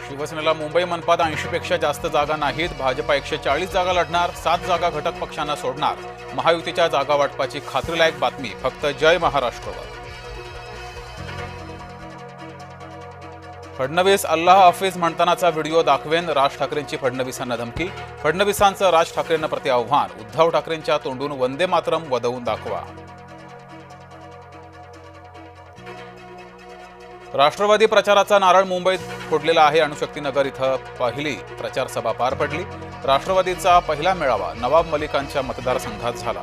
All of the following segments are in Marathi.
शिवसेनेला मुंबई मनपात 80 पेक्षा जास्त जागा नाहीत. भाजपा 140 जागा लढणार, 7 जागा घटक पक्षांना सोडणार. महायुतीच्या जागा वाटपाची खात्रीलायक बातमी. फक्त जय महाराष्ट्रवर. फडणवीस अल्लाह हाफिज म्हणतानाचा व्हिडिओ दाखवेन. राज ठाकरेंची फडणवीसांना धमकी. फडणवीसांचं राज ठाकरेंना प्रति आव्हान. उद्धव ठाकरेंच्या तोंडून वंदे मातरम वदवून दाखवा. राष्ट्रवादी प्रचाराचा नारळ मुंबईत फोडलेला आहे. अणुशक्तीनगर इथं पहिली प्रचार सभा पार पडली. राष्ट्रवादीचा पहिला मेळावा नवाब मलिकांच्या मतदारसंघात झाला.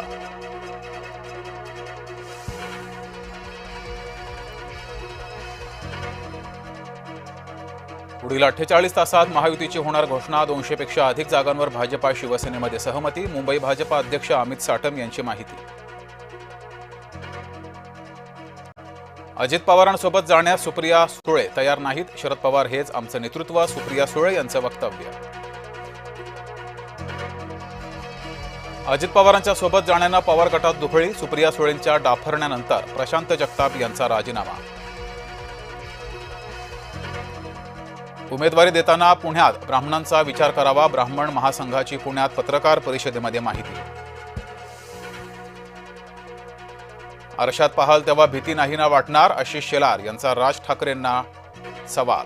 पुढील 48 तासात महायुतीची होणार घोषणा. 200 पेक्षा अधिक जागांवर भाजपा शिवसेनेमध्ये सहमती. मुंबई भाजपा अध्यक्ष अमित साटम यांची माहिती. अजित पवारांसोबत जाण्यास सुप्रिया सुळे तयार नाहीत. शरद पवार हेच आमचं नेतृत्व. सुप्रिया सुळे यांचं वक्तव्य. अजित पवारांच्या सोबत जाण्यानं पवार गटात दुफळी. सुप्रिया सुळेंच्या डाफरण्यानंतर प्रशांत जगताप यांचा राजीनामा. उमेदवारी देताना पुण्यात ब्राह्मणांचा विचार करावा. ब्राह्मण महासंघाची पुण्यात पत्रकार परिषदेमध्ये माहिती. आरशात पाहाल तेव्हा भीती नाही ना वाटणार. आशिष शेलार यांचा राज ठाकरेंना सवाल.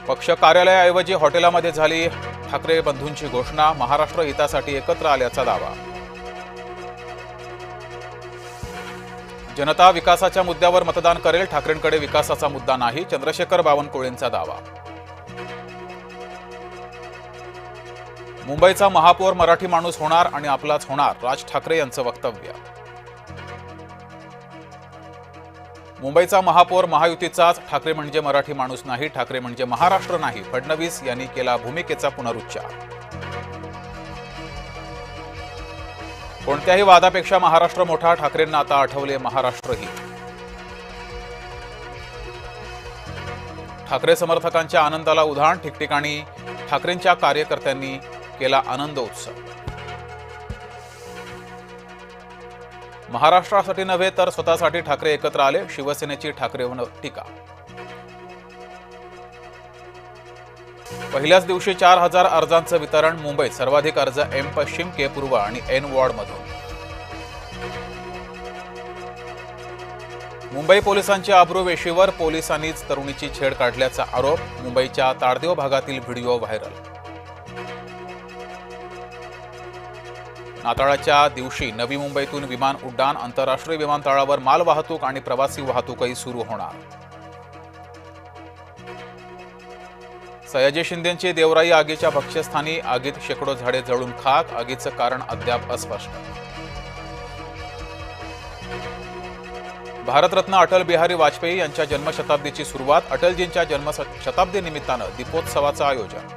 पक्ष कार्यालयाऐवजी हॉटेलामध्ये झाली ठाकरे बंधूंची घोषणा. महाराष्ट्र हितासाठी एकत्र आल्याचा दावा. जनता विकासाच्या मुद्द्यावर मतदान करेल. ठाकरेंकडे विकासाचा मुद्दा नाही. चंद्रशेखर बावनकुळेंचा दावा. मुंबईचा महापौर मराठी माणूस होणार आणि आपलाच होणार. राज ठाकरे यांचं वक्तव्य. मुंबईचा महापौर महायुतीचाच. ठाकरे म्हणजे मराठी माणूस नाही. ठाकरे म्हणजे महाराष्ट्र नाही. फडणवीस यांनी केला भूमिकेचा पुनरुच्चार. कोणत्याही वादापेक्षा महाराष्ट्र मोठा. ठाकरेंना आता आठवले महाराष्ट्रही. ठाकरे समर्थकांच्या आनंदाला उधाण. ठिकठिकाणी ठाकरेंच्या कार्यकर्त्यांनी केला आनंदोत्सव. महाराष्ट्रासाठी नव्हे तर स्वतःसाठी ठाकरे एकत्र आले. शिवसेनेची ठाकरेंवर टीका. पहिल्याच दिवशी 4000 अर्जांचं वितरण. मुंबईत सर्वाधिक अर्ज एम पश्चिम, के पूर्व आणि एन वॉर्डमधून. मुंबई पोलिसांच्या अब्रूवेशीवर. पोलिसांनीच तरुणीची छेड काढल्याचा आरोप. मुंबईच्या ताडदेव भागातील व्हिडिओ व्हायरल. नाताळाच्या दिवशी नवी मुंबईतून विमान उड्डाण. आंतरराष्ट्रीय विमानतळावर मालवाहतूक आणि प्रवासी वाहतूकही सुरू होणार. सयाजी शिंदेंची देवराई आगीच्या भक्ष्यस्थानी. आगीत शेकडो झाडे जळून खाक. आगीचं कारण अद्याप अस्पष्ट. भारतरत्न अटल बिहारी वाजपेयी यांच्या जन्मशताब्दीची सुरुवात. अटलजींच्या जन्मशताब्दी निमित्तानं दीपोत्सवाचं आयोजन.